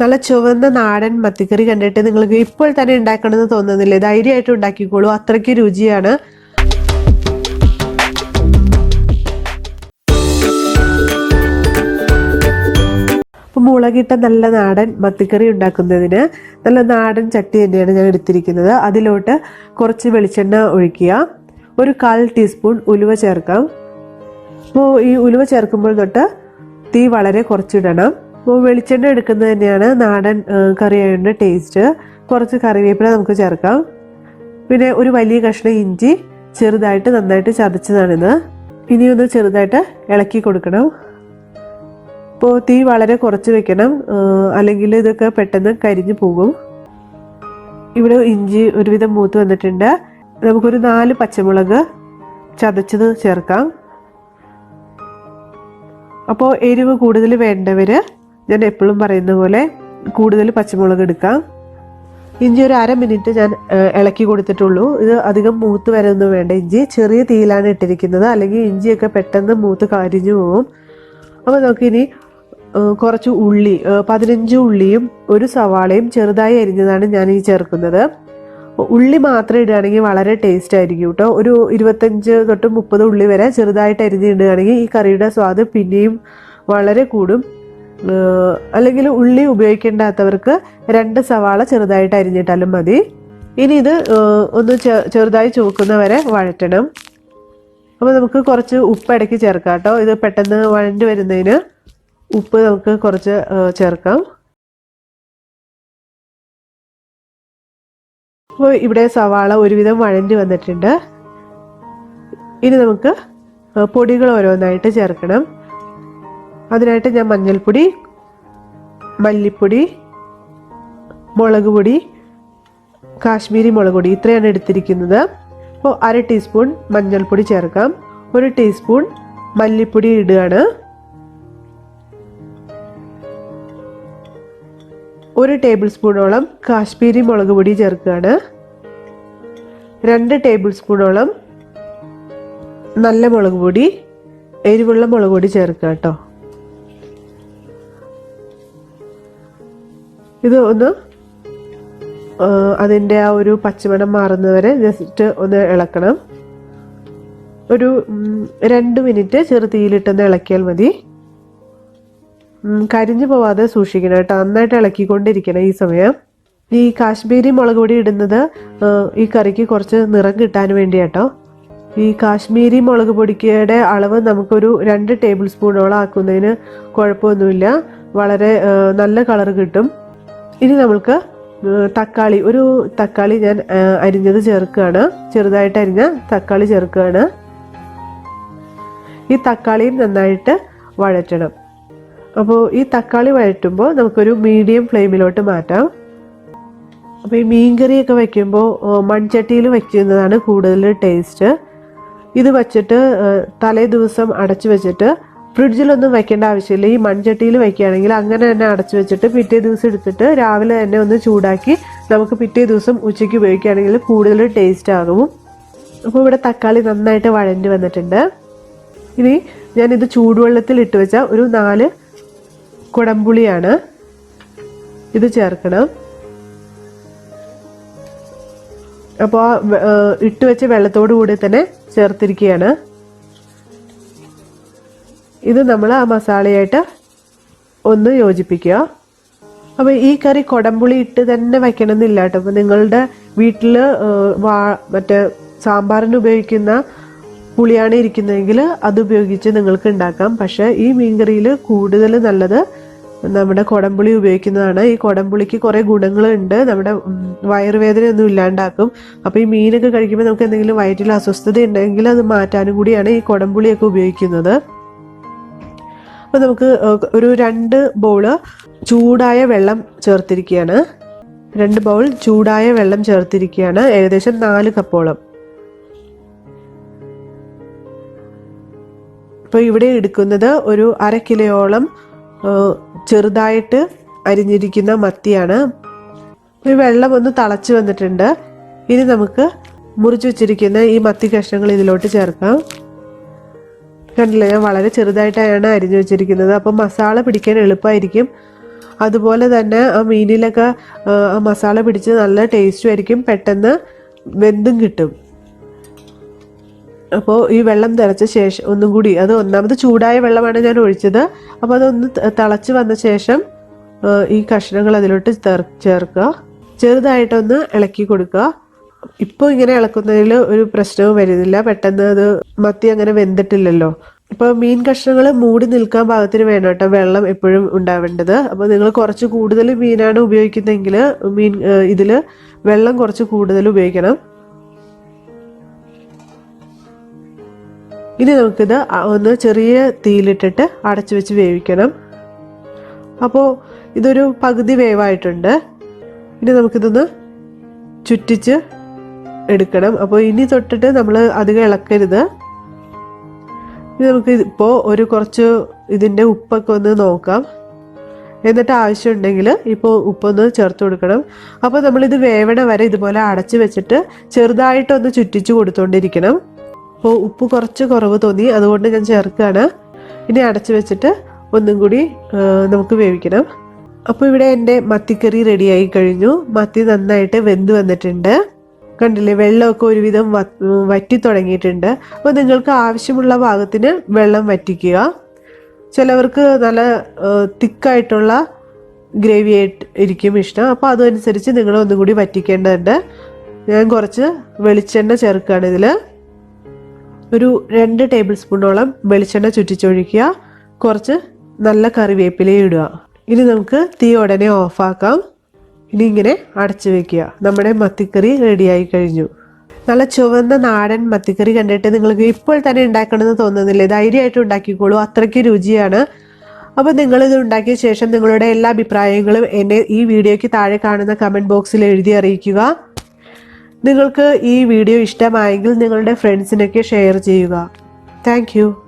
നല്ല ചുവന്ന നാടൻ മത്തിക്കറി കണ്ടിട്ട് നിങ്ങൾക്ക് ഇപ്പോൾ തന്നെ ഉണ്ടാക്കണമെന്ന് തോന്നുന്നില്ലേ? ധൈര്യമായിട്ട് ഉണ്ടാക്കിക്കോളൂ, അത്രയ്ക്ക് രുചിയാണ്. അപ്പോൾ മുളകിട്ട നല്ല നാടൻ മത്തിക്കറി ഉണ്ടാക്കുന്നതിന് നല്ല നാടൻ ചട്ടി തന്നെയാണ് ഞാൻ എടുത്തിരിക്കുന്നത്. അതിലോട്ട് കുറച്ച് വെളിച്ചെണ്ണ ഒഴിക്കുക. ഒരു 1/4 ടീസ്പൂൺ ഉലുവ ചേർക്കാം. അപ്പോൾ ഈ ഉലുവ ചേർക്കുമ്പോൾ തൊട്ട് തീ വളരെ കുറച്ചിടണം. അപ്പോൾ വെളിച്ചെണ്ണ എടുക്കുന്നത് തന്നെയാണ് നാടൻ കറിയുടെ ടേസ്റ്റ്. കുറച്ച് കറിവേപ്പില നമുക്ക് ചേർക്കാം. പിന്നെ ഒരു വലിയ കഷ്ണം ഇഞ്ചി ചെറുതായിട്ട് നന്നായിട്ട് ചതച്ചതാണിത്. ഇനിയൊന്ന് ചെറുതായിട്ട് ഇളക്കി കൊടുക്കണം. അപ്പോൾ തീ വളരെ കുറച്ച് വെക്കണം, അല്ലെങ്കിൽ ഇതൊക്കെ പെട്ടെന്ന് കരിഞ്ഞു പോകും. ഇവിടെ ഇഞ്ചി ഒരുവിധം മൂത്ത് വന്നിട്ടുണ്ട്. നമുക്കൊരു 4 പച്ചമുളക് ചതച്ചത് ചേർക്കാം. അപ്പോൾ എരിവ് കൂടുതൽ വേണ്ടവർ ഞാൻ എപ്പോഴും പറയുന്ന പോലെ കൂടുതൽ പച്ചമുളക് എടുക്കാം. ഇഞ്ചി ഒരു 1/2 മിനിറ്റ് ഞാൻ ഇളക്കി കൊടുത്തിട്ടുള്ളൂ. ഇത് അധികം മൂത്ത് വരൊന്നും വേണ്ട. ഇഞ്ചി ചെറിയ തീയിലാണ് ഇട്ടിരിക്കുന്നത്, അല്ലെങ്കിൽ ഇഞ്ചിയൊക്കെ പെട്ടെന്ന് മൂത്ത് കരിഞ്ഞു പോകും. അപ്പോൾ നമുക്കിനി കുറച്ച് ഉള്ളി, 15 ഉള്ളിയും ഒരു സവാളയും ചെറുതായി അരിഞ്ഞതാണ് ഞാൻ ഈ ചേർക്കുന്നത്. ഉള്ളി മാത്രം ഇടുകയാണെങ്കിൽ വളരെ ടേസ്റ്റ് ആയിരിക്കും കേട്ടോ. ഒരു 25 തൊട്ട് 30 ഉള്ളി വരെ ചെറുതായിട്ട് അരിഞ്ഞിടുകയാണെങ്കിൽ ഈ കറിയുടെ സ്വാദ് പിന്നെയും വളരെ കൂടും. അല്ലെങ്കിൽ ഉള്ളി ഉപയോഗിക്കേണ്ടാത്തവർക്ക് 2 സവാള ചെറുതായിട്ട് അരിഞ്ഞിട്ടാലും മതി. ഇനി ഇത് ഒന്ന് ചെറുതായി ചുവക്കുന്ന വരെ വഴറ്റണം. അപ്പോൾ നമുക്ക് കുറച്ച് ഉപ്പ് ഇടയ്ക്ക് ചേർക്കാം കേട്ടോ. ഇത് പെട്ടെന്ന് വഴണ്ട് വരുന്നതിന് ഉപ്പ് നമുക്ക് കുറച്ച് ചേർക്കാം. അപ്പോൾ ഇവിടെ സവാള ഒരുവിധം വഴണ്ടി വന്നിട്ടുണ്ട്. ഇനി നമുക്ക് പൊടികൾ ഓരോന്നായിട്ട് ചേർക്കണം. അതിനായിട്ട് ഞാൻ മഞ്ഞൾപ്പൊടി, മല്ലിപ്പൊടി, മുളക് പൊടി, കാശ്മീരി മുളക് പൊടി ഇത്രയാണ് എടുത്തിരിക്കുന്നത്. അപ്പോൾ 1/2 ടീസ്പൂൺ മഞ്ഞൾപ്പൊടി ചേർക്കാം. 1 ടീസ്പൂൺ മല്ലിപ്പൊടി ഇടുകയാണ്. 1 ടേബിൾ സ്പൂണോളം കാശ്മീരി മുളക് പൊടി ചേർക്കുകയാണ്. 2 ടേബിൾ സ്പൂണോളം നല്ല മുളക് പൊടി, എരിവുള്ള മുളക് പൊടി ചേർക്കുക കേട്ടോ. ഇത് ഒന്ന് അതിൻ്റെ ആ ഒരു പച്ചമണം മാറുന്നവരെ ജസ്റ്റ് ഒന്ന് ഇളക്കണം. ഒരു 2 മിനിറ്റ് ചെറു തീയിലിട്ടൊന്ന് ഇളക്കിയാൽ മതി. കരിഞ്ഞു പോവാതെ സൂക്ഷിക്കണം കേട്ടോ. നന്നായിട്ട് ഇളക്കിക്കൊണ്ടിരിക്കണം ഈ സമയം. ഈ കാശ്മീരി മുളക് പൊടി ഇടുന്നത് ഈ കറിക്ക് കുറച്ച് നിറം കിട്ടാൻ വേണ്ടിയാട്ടോ. ഈ കാശ്മീരി മുളക് പൊടിയുടെ അളവ് നമുക്കൊരു 2 ടേബിൾ സ്പൂണോളം ആക്കുന്നതിന് കുഴപ്പമൊന്നുമില്ല, വളരെ നല്ല കളർ കിട്ടും. ഇനി നമുക്ക് തക്കാളി, ഒരു തക്കാളി ഞാൻ അരിഞ്ഞത് ചേർക്കുകയാണ്. ചെറുതായിട്ട് അരിഞ്ഞ തക്കാളി ചേർക്കുകയാണ്. ഈ തക്കാളിയും നന്നായിട്ട് വഴറ്റണം. അപ്പോൾ ഈ തക്കാളി വഴറ്റുമ്പോൾ നമുക്കൊരു മീഡിയം ഫ്ലെയിമിലോട്ട് മാറ്റാം. അപ്പോൾ ഈ മീൻകറിയൊക്കെ വയ്ക്കുമ്പോൾ മൺചട്ടിയിൽ വയ്ക്കുന്നതാണ് കൂടുതൽ ടേസ്റ്റ്. ഇത് വച്ചിട്ട് തലേ ദിവസം അടച്ചു വെച്ചിട്ട് ഫ്രിഡ്ജിലൊന്നും വയ്ക്കേണ്ട ആവശ്യമില്ല. ഈ മൺചട്ടിയിൽ വയ്ക്കുകയാണെങ്കിൽ അങ്ങനെ തന്നെ അടച്ചു വെച്ചിട്ട് പിറ്റേ ദിവസം എടുത്തിട്ട് രാവിലെ തന്നെ ഒന്ന് ചൂടാക്കി നമുക്ക് പിറ്റേ ദിവസം ഉച്ചയ്ക്ക് ഉപയോഗിക്കുകയാണെങ്കിൽ കൂടുതൽ ടേസ്റ്റ് ആകും. അപ്പോൾ ഇവിടെ തക്കാളി നന്നായിട്ട് വഴഞ്ഞു വന്നിട്ടുണ്ട്. ഇനി ഞാനിത് ചൂടുവെള്ളത്തിൽ ഇട്ട് വെച്ച ഒരു 4 കുടംപുളിയാണ്, ഇത് ചേർക്കണം. അപ്പോൾ ഇട്ട് വെച്ച വെള്ളത്തോടു കൂടി തന്നെ ചേർത്തിരിക്കുകയാണ്. ഇത് നമ്മൾ ആ മസാലയായിട്ട് ഒന്ന് യോജിപ്പിക്കുക. അപ്പോൾ ഈ കറി കുടംപുളി ഇട്ട് തന്നെ വയ്ക്കണമെന്നില്ല കേട്ടോ. അപ്പോൾ നിങ്ങളുടെ വീട്ടിൽ മറ്റേ സാമ്പാറിന് ഉപയോഗിക്കുന്ന പുളിയാണ് ഇരിക്കുന്നതെങ്കിൽ അതുപയോഗിച്ച് നിങ്ങൾക്ക് ഉണ്ടാക്കാം. പക്ഷേ ഈ മീൻകറിയിൽ കൂടുതൽ നല്ലത് നമ്മുടെ കുടംപുളി ഉപയോഗിക്കുന്നതാണ്. ഈ കുടംപുളിക്ക് കുറേ ഗുണങ്ങളുണ്ട്. നമ്മുടെ വയറുവേദനയൊന്നും ഇല്ലാണ്ടാക്കും. അപ്പോൾ ഈ മീനൊക്കെ കഴിക്കുമ്പോൾ നമുക്ക് എന്തെങ്കിലും വയറ്റിൽ അസ്വസ്ഥത ഉണ്ടെങ്കിൽ അത് മാറ്റാനും കൂടിയാണ് ഈ കുടംപുളിയൊക്കെ ഉപയോഗിക്കുന്നത്. അപ്പോൾ നമുക്ക് ഒരു 2 ബൗൾ ചൂടായ വെള്ളം ചേർത്തിരിക്കുകയാണ്. 2 ബൗൾ ചൂടായ വെള്ളം ചേർത്തിരിക്കുകയാണ്, ഏകദേശം 4 കപ്പോളം. അപ്പോൾ ഇവിടെ എടുക്കുന്നത് ഒരു 1/2 കിലോയോളം ചെറുതായിട്ട് അരിഞ്ഞിരിക്കുന്ന മത്തിയാണ്. ഈ വെള്ളം ഒന്ന് തിളച്ച് വന്നിട്ടുണ്ട്. ഇനി നമുക്ക് മുറിച്ച് വെച്ചിരിക്കുന്ന ഈ മത്തി കഷ്ണങ്ങൾ ഇതിലോട്ട് ചേർക്കാം. കണ്ടില്ലേ, ഞാൻ വളരെ ചെറുതായിട്ടാണ് അരിഞ്ഞു വെച്ചിരിക്കുന്നത്. അപ്പം മസാല പിടിക്കാൻ എളുപ്പമായിരിക്കും. അതുപോലെ തന്നെ ആ മീനിലൊക്കെ ആ മസാല പിടിച്ച് നല്ല ടേസ്റ്റും ആയിരിക്കും, പെട്ടെന്ന് വെന്തും കിട്ടും. അപ്പോൾ ഈ വെള്ളം തിളച്ച ശേഷം ഒന്നും കൂടി, അത് ഒന്നാമത് ചൂടായ വെള്ളമാണ് ഞാൻ ഒഴിച്ചത്. അപ്പോൾ അതൊന്ന് തിളച്ച് വന്ന ശേഷം ഈ കഷ്ണങ്ങൾ അതിലോട്ട് ചേർക്കുക, ചെറുതായിട്ടൊന്ന് ഇളക്കി കൊടുക്കുക. ഇപ്പോൾ ഇങ്ങനെ ഇളക്കുന്നതിൽ ഒരു പ്രശ്നവും വരുന്നില്ല, പെട്ടെന്ന് അത് മത്തി അങ്ങനെ വെന്തിട്ടില്ലല്ലോ. ഇപ്പോൾ മീൻ കഷ്ണങ്ങൾ മൂടി നിൽക്കാൻ പാകത്തിന് വേണം കേട്ടോ വെള്ളം എപ്പോഴും ഉണ്ടാവേണ്ടത്. അപ്പോൾ നിങ്ങൾ കുറച്ച് കൂടുതൽ മീനാണ് ഉപയോഗിക്കുന്നതെങ്കിൽ ഇതിൽ വെള്ളം കുറച്ച് കൂടുതൽ ഉപയോഗിക്കണം. ഇനി നമുക്കിത് ഒന്ന് ചെറിയ തീയിലിട്ടിട്ട് അടച്ചു വെച്ച് വേവിക്കണം. അപ്പോൾ ഇതൊരു പകുതി വേവായിട്ടുണ്ട്. ഇനി നമുക്കിതൊന്ന് ചുറ്റിച്ച് എടുക്കണം. അപ്പോൾ ഇനി തൊട്ടിട്ട് നമ്മൾ അധികം ഇളക്കരുത്. ഇനി നമുക്ക് ഇപ്പോൾ കുറച്ച് ഇതിൻ്റെ ഉപ്പൊക്കെ ഒന്ന് നോക്കാം. എന്നിട്ട് ആവശ്യമുണ്ടെങ്കിൽ ഇപ്പോൾ ഉപ്പൊന്ന് ചേർത്ത് കൊടുക്കണം. അപ്പോൾ നമ്മളിത് വേവണ വരെ ഇതുപോലെ അടച്ച് വെച്ചിട്ട് ചെറുതായിട്ടൊന്ന് ചുറ്റിച്ച് കൊടുത്തുകൊണ്ടിരിക്കണം. അപ്പോൾ ഉപ്പ് കുറച്ച് കുറവ് തോന്നി, അതുകൊണ്ട് ഞാൻ ചേർക്കുകയാണ്. ഇനി അടച്ച് വെച്ചിട്ട് ഒന്നും കൂടി നമുക്ക് വേവിക്കണം. അപ്പോൾ ഇവിടെ എൻ്റെ മത്തിക്കറി റെഡിയായി കഴിഞ്ഞു. മത്തി നന്നായിട്ട് വെന്ത് വന്നിട്ടുണ്ട്. കണ്ടില്ലേ, വെള്ളമൊക്കെ ഒരുവിധം വറ്റി തുടങ്ങിയിട്ടുണ്ട്. അപ്പോൾ നിങ്ങൾക്ക് ആവശ്യമുള്ള പാകത്തിന് വെള്ളം വറ്റിക്കുക. ചിലവർക്ക് നല്ല തിക്കായിട്ടുള്ള ഗ്രേവി ആയിട്ട് ഇരിക്കും ഇഷ്ടം. അപ്പോൾ അതനുസരിച്ച് നിങ്ങൾ ഒന്നും കൂടി വറ്റിക്കേണ്ടതുണ്ട്. ഞാൻ കുറച്ച് വെളിച്ചെണ്ണ ചേർക്കുകയാണ് ഇതിൽ. ഒരു 2 ടേബിൾ സ്പൂണോളം വെളിച്ചെണ്ണ ചുറ്റിച്ചൊഴിക്കുക. കുറച്ച് നല്ല കറിവേപ്പിലയും ഇടുക. ഇനി നമുക്ക് തീ ഉടനെ ഓഫാക്കാം. ഇനി ഇങ്ങനെ അടച്ചു വെക്കുക. നമ്മുടെ മത്തിക്കറി റെഡിയായി കഴിഞ്ഞു. നല്ല ചുവന്ന നാടൻ മത്തിക്കറി കണ്ടിട്ട് നിങ്ങൾക്ക് ഇപ്പോൾ തന്നെ ഉണ്ടാക്കണമെന്ന് തോന്നുന്നില്ലേ? ധൈര്യമായിട്ട് ഉണ്ടാക്കിക്കോളൂ, അത്രയ്ക്ക് രുചിയാണ്. അപ്പോൾ നിങ്ങളിത് ഉണ്ടാക്കിയ ശേഷം നിങ്ങളുടെ എല്ലാ അഭിപ്രായങ്ങളും എന്നെ ഈ വീഡിയോയ്ക്ക് താഴെ കാണുന്ന കമൻറ്റ് ബോക്സിൽ എഴുതി അറിയിക്കുക. നിങ്ങൾക്ക് ഈ വീഡിയോ ഇഷ്ടമായെങ്കിൽ നിങ്ങളുടെ ഫ്രണ്ട്സിനൊക്കെ ഷെയർ ചെയ്യുക. താങ്ക്